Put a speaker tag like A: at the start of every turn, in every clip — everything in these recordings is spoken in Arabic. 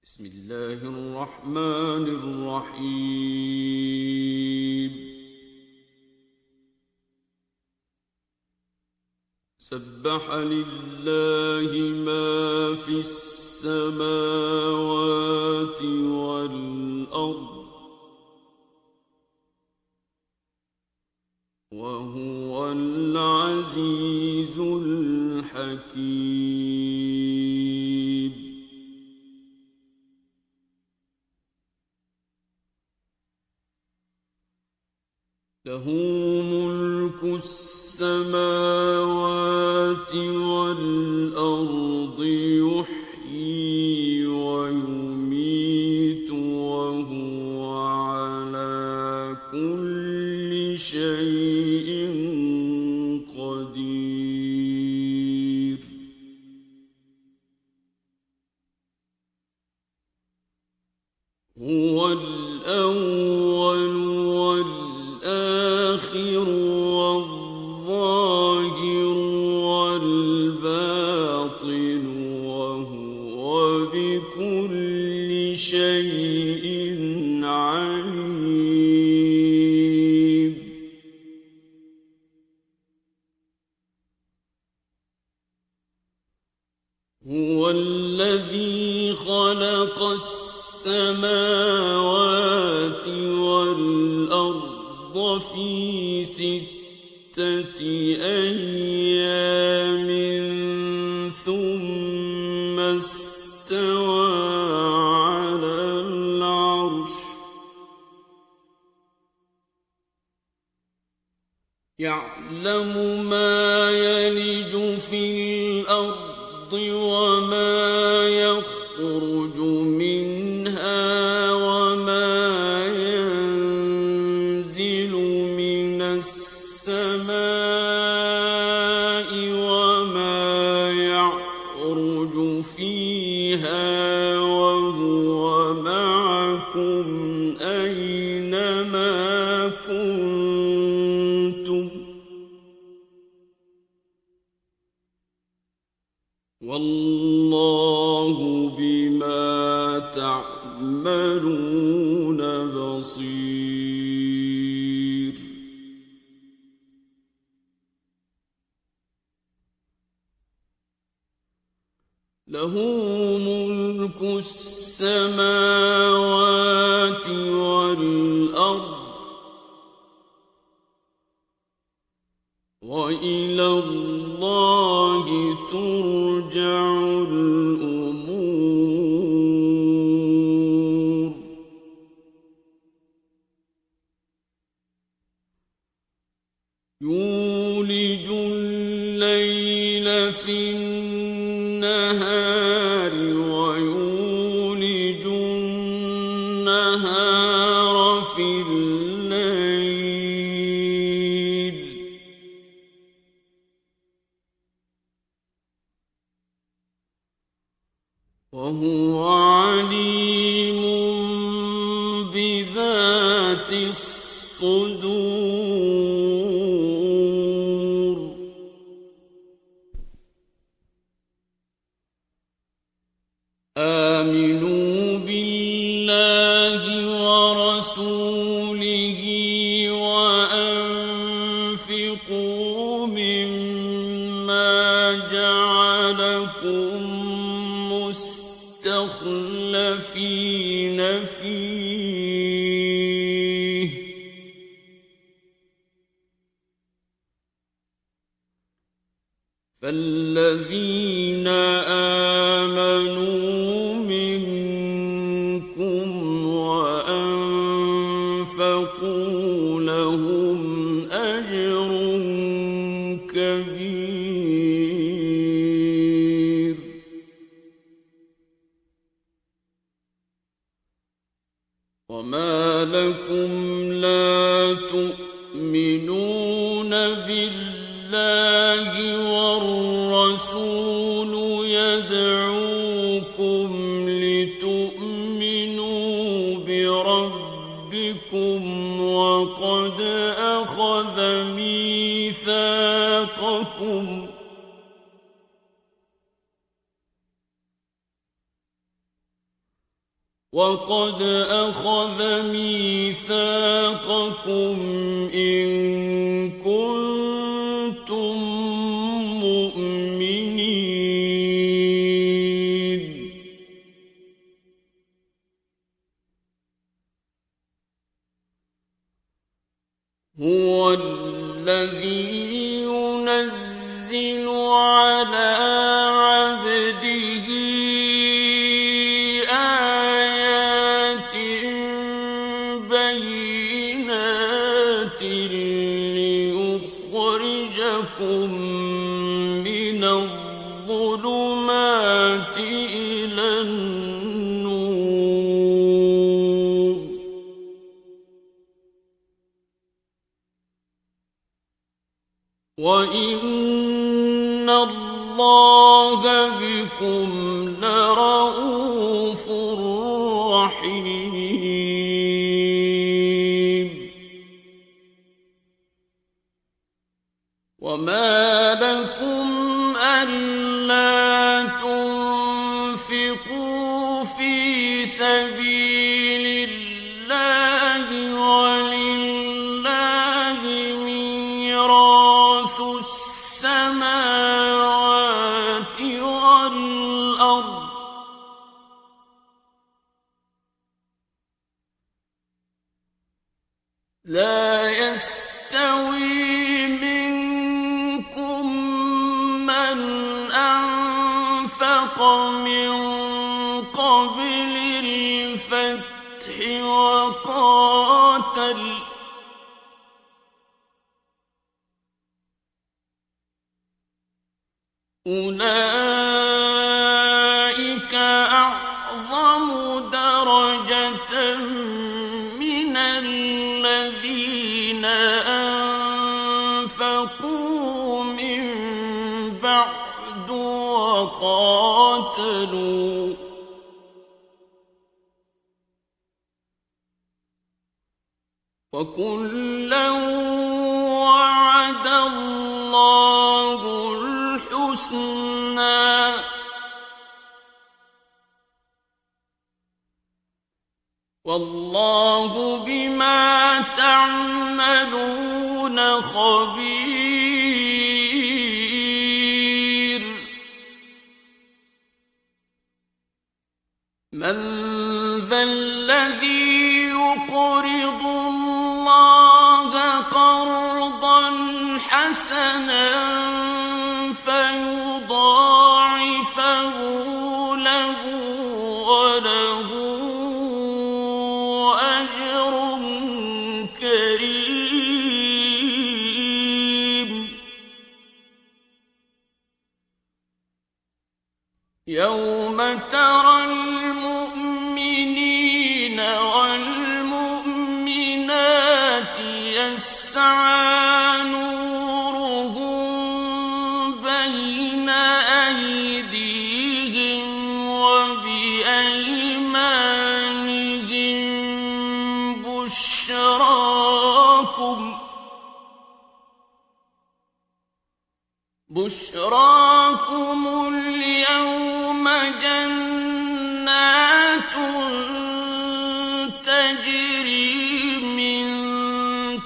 A: بسم الله الرحمن الرحيم. سبح لله ما في السماوات والأرض وهو العزيز الحكيم. له ملك السماوات والأرض يحيي ويميت وهو على كل شيء قدير. هو الأول والآخر والظاهر والباطن وهو بكل شيء عليم. هو الذي خلق السماوات والأرض في 6 أيام ثم استوى على العرش يعلم ما يلج في الأرض وما يخرج منها وما ينزل من السماء وما يعرج فيها وهو معكم أينما كنتم والله بما تعملون بصير. له ملك السماوات والأرض وإلى الله ترجع الأمور. يولج الليل في النهار ويولج النهار في الليل وهو عليم بذات الصدور. آمنوا بالله ورسوله وأنفقوا مما جعلكم مستخلفين فيه فالذين آمنوا منكم وأنفقوا لهم أجر كبير. وما لكم لا تؤمنون بالله والرسول يدعوكم لتؤمنوا بربكم وقد أخذ ميثاقكم وقد أخذ ميثاقكم إن كنتم مؤمنين هو الذي ينزل على عبده آيات بينات ليخرجكم من الظلمات إلى النور وإن الله بكم لرءوف رحيم وما لكم ألا تنفقوا في سبيل الله ولله ميراث السماوات والأرض لا يستوي منكم من أنفق من قبل الفتح وقاتل أولئك أعظم درجة من الذين أنفقوا من بعد وقاتلوا وكلا وعد الله الحسنى والله بما تعملون خبير من ذا الذي يقرض الله قرضا حسنا فيضاعفه له وله أجر كريم يوم ترى المؤمنين والمؤمنات يسعى نورهم بين أيديهم وبأيمانهم بشراكم اليوم جنات تجري من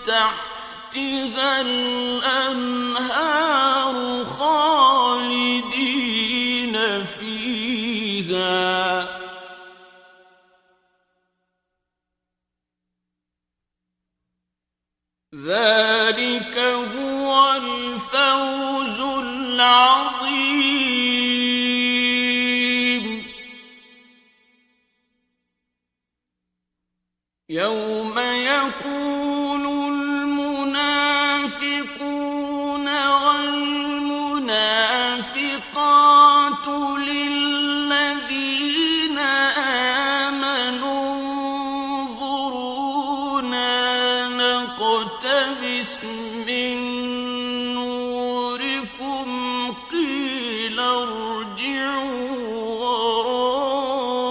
A: تحتها الأنهار خالدين فيها ذلك هو الفوز العظيم يوم يقول المنافقون والمنافقات للذين آمنوا انظرونا نقتبس من نوركم قيل ارجعوا وراءكم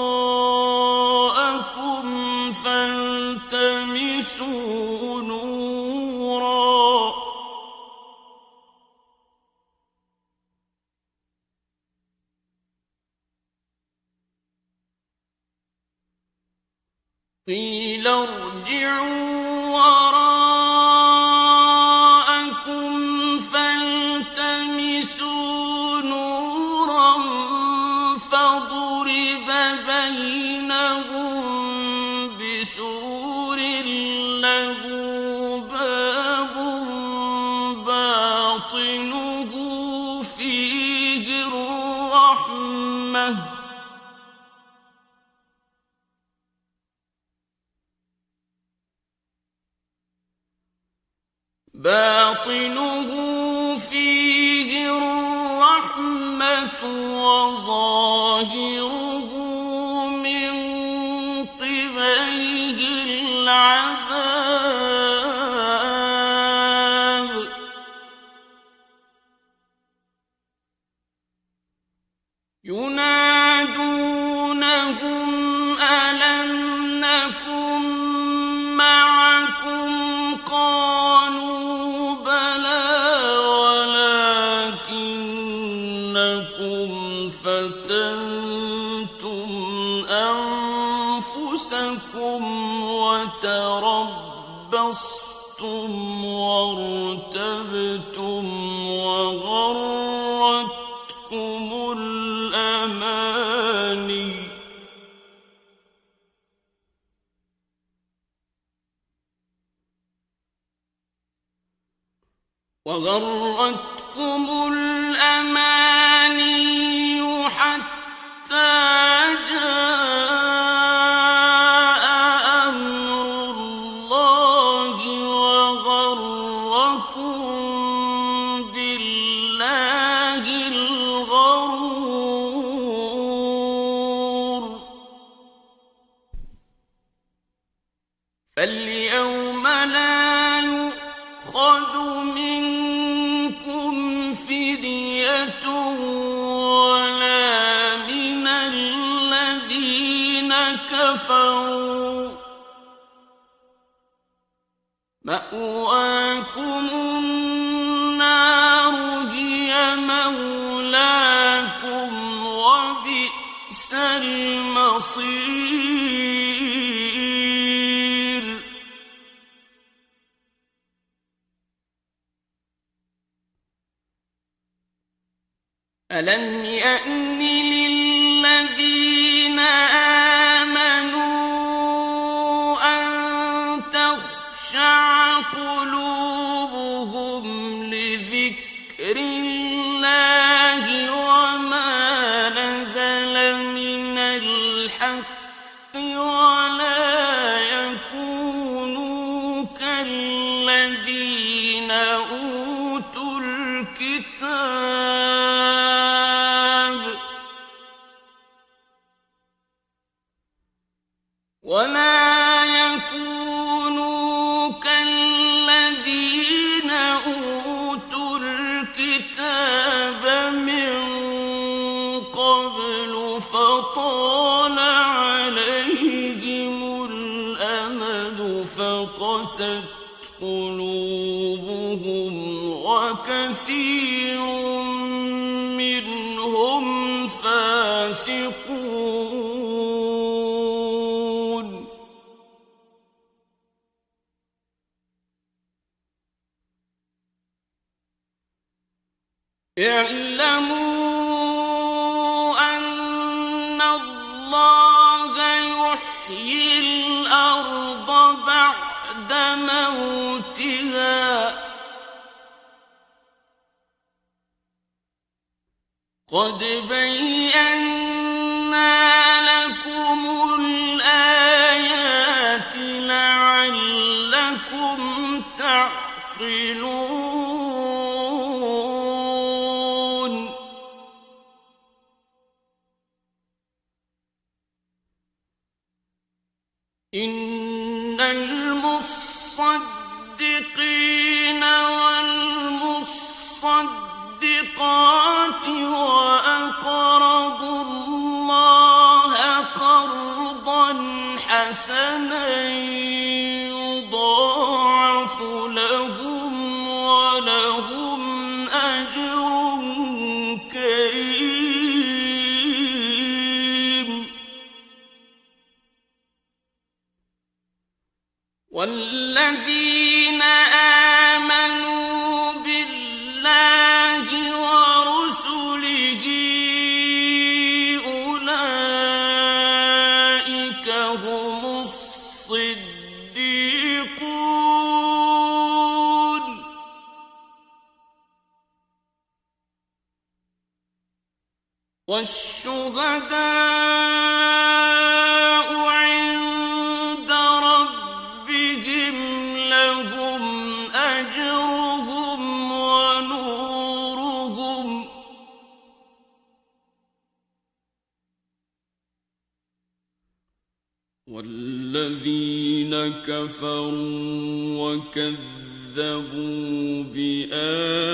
A: فالتمسوا نورا قيل ارجعوا وراءكم فالتمسوا نورا فضرب بينهم بسور له باب باطنه فيه الرحمة وظاهره من قبله العذاب ينادونهم ألم نكن معكم قالوا بلى ولكنكم فتنتم أنفسكم وتربصتم وارتبتم وغرتكم الأماني حتى جاء أمر الله وغركم بالله الغرور فاليوم لا يؤخذ منكم فدية ولا من الذين كفروا مأواكم النار هي مولاكم وبئس المصير ألم يأن للذين آمنوا أن تخشع قلوبهم لذكر الله وما نزل من الحق ولا يكونوا كالذين أوتوا الكتاب من قبل فطال عليهم الأمد فقست قلوبهم وكثير منهم فاسقون اعلموا أن الله يحيي الأرض بعد موتها قد بينا لكم الآيات لعلكم تعقلون إن المصدقين والمصدقات وأقرضوا الله قرضا حسنا يضاعف لهم ولهم أجر كريم والذين آمنوا بالله ورسله أولئك هم الصديقون والشهداء عند ربهم لهم أجرهم ونورهم والذين كفروا وكذبوا بآياتنا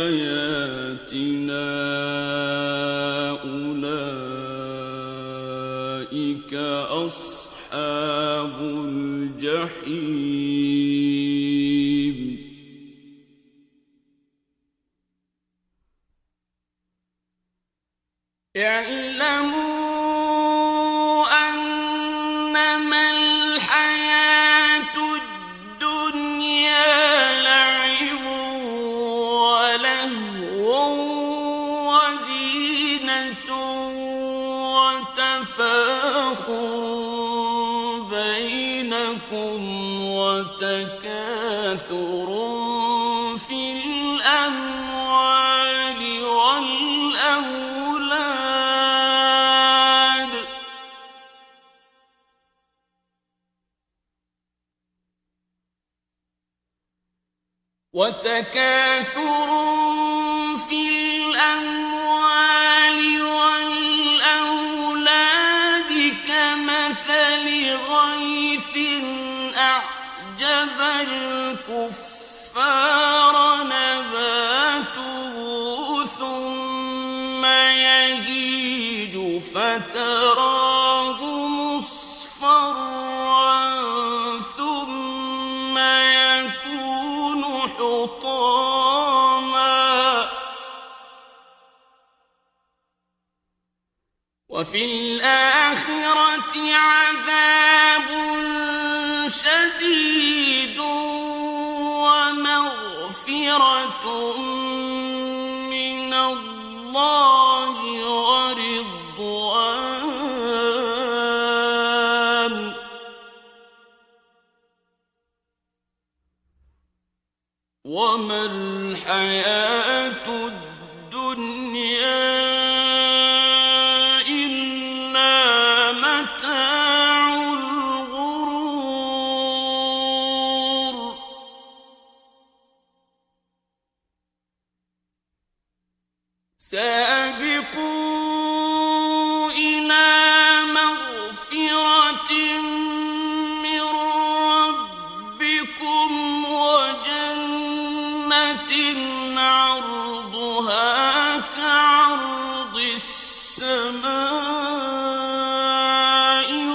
A: أولئك أصحاب الجحيم اعلموا أنما الحياة الدنيا لعب ولهو وزينة وتفاخر بينكم وتكاثر في الأموال والأولاد كمثل غيث أعجب الكفار نباته ثم يهيج فتراه مصفرا ثم يكون حطاما وفي الآخرة عذاب شديد ومغفرة من الله ورضوان وما الحياة الدنيا سابقوا إلى مغفرة من ربكم وجنة عرضها كعرض السماء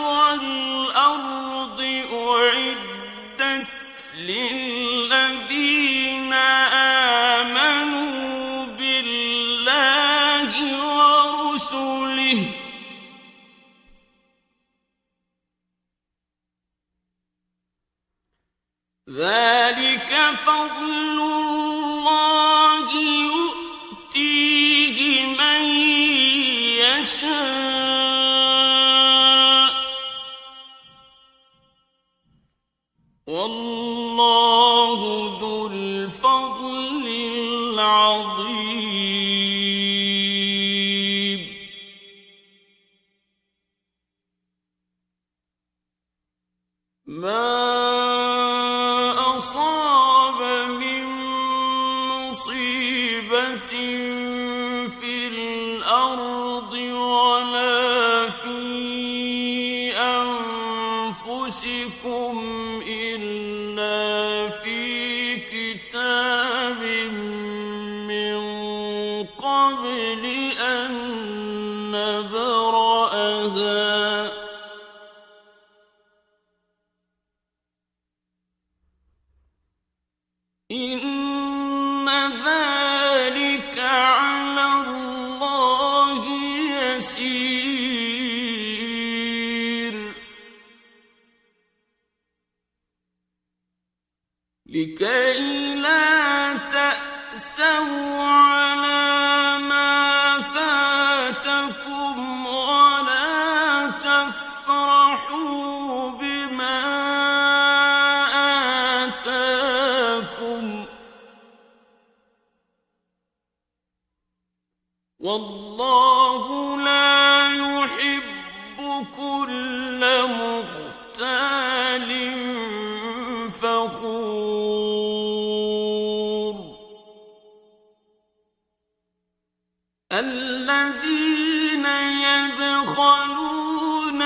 A: والأرض أعدت للذين آمنوا بالله ورسله ذلك فضل الله يؤتيه من يشاء والله ذو الفضل العظيم ما أصاب من مصيبة في الأرض ولا في أنفسكم إلا في كتاب من قبل أن نبرأها إن ذلك على الله يسير لكي لا تأسوا على ما فاتكم ولا تفرحوا بما آتاكم والله لا يحب كل مختال فخور الذين يبخلون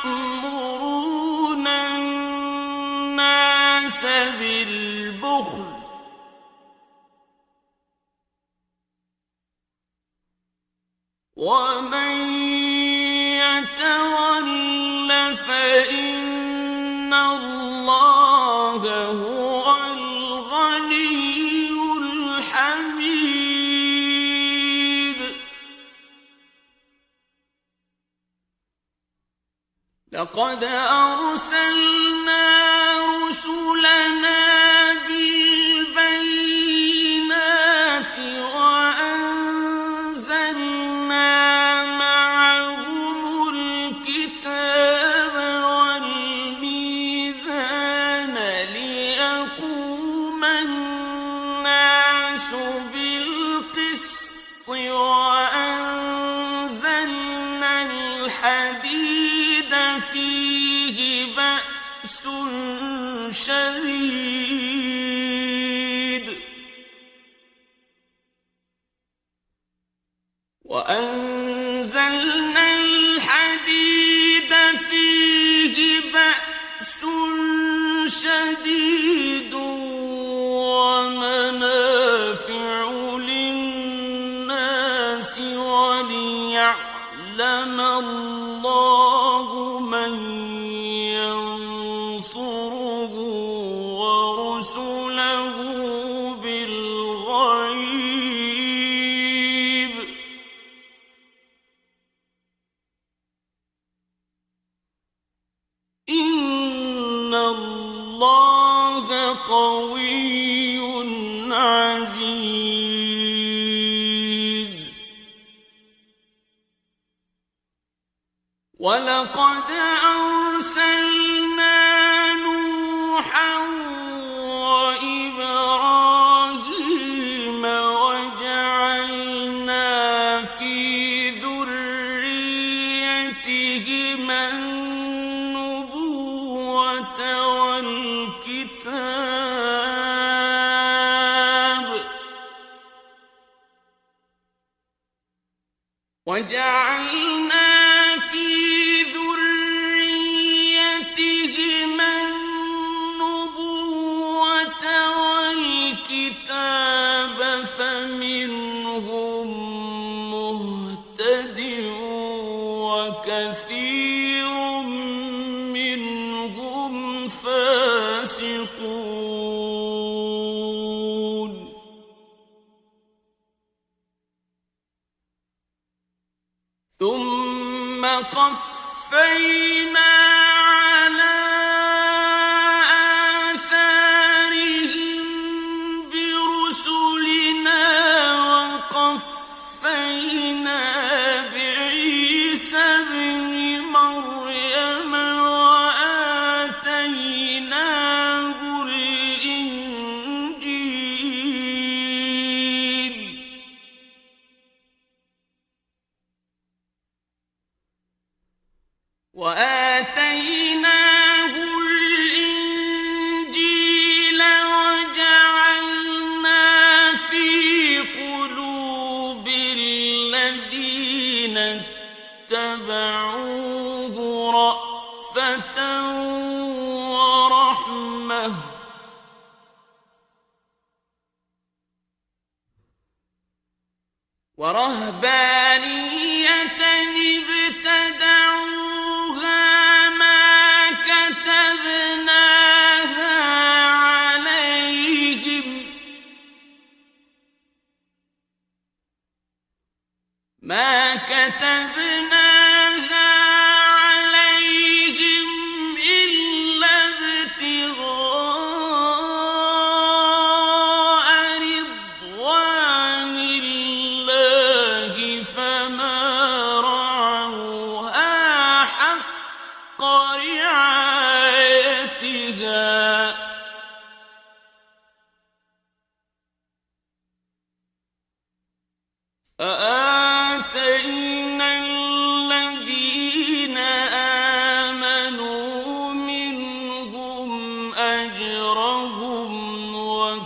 A: ويأمرون الناس بالبخل ومن يتول فإن الله هو الغني الحميد لقد أرسلنا رسلنا بالبينات وأنزلنا معهم الكتاب والميزان ليقوم الناس بالقسط وأنزلنا الحديد فيه بأس شديد وأنزلنا الحديد فيه بأس شديد ومنافع للناس وليعلم الله من ينصره ورسله بالغيب إن الله قوي عزيز ولقد أرسلنا نوحا وإبراهيم وجعلنا في ذريتهما النبوة والكتاب وجعلنا في ذريتهما النبوة والكتاب فمنهم مهتد وكثير منهم فاسقون ثم قفينا على آثارهم برسلنا وقفينا بعيسى ابن مريم وآتيناه الإنجيل وجعلنا في قلوب الذين اتبعوه رأفة ورحمة ورهبانية ابتدعوها ما كتبناها عليهم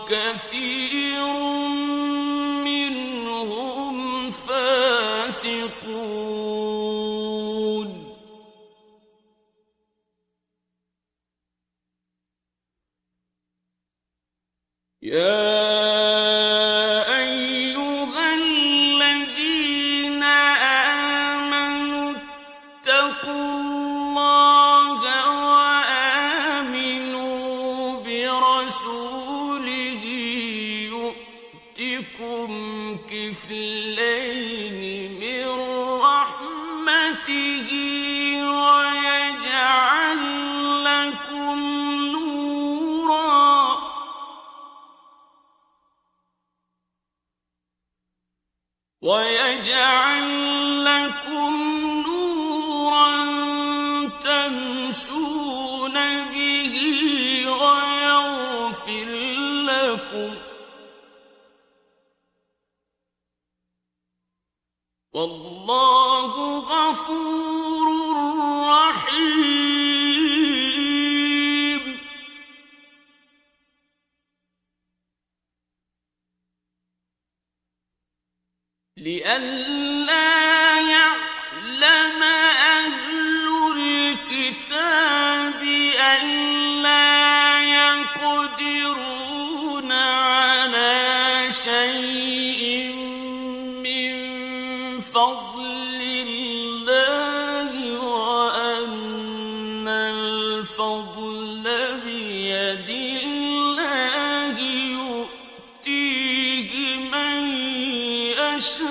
A: وكثير منهم فاسقون يا أيها الذين آمنوا اتقوا الله وآمنوا برسوله يؤتكم كفلين من رحمته ويجعل لكم نورا تمشون به ويغفر لكم والله غفور رحيم لئلا يعلم أهل الكتاب ألا يقدرون على شيء من فضل الله وأن الفضل بيد الله يؤتيه من يشاء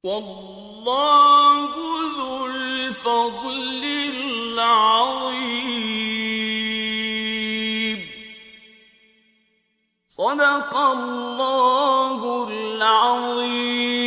A: والله ذو الفضل العظيم صدق الله العظيم.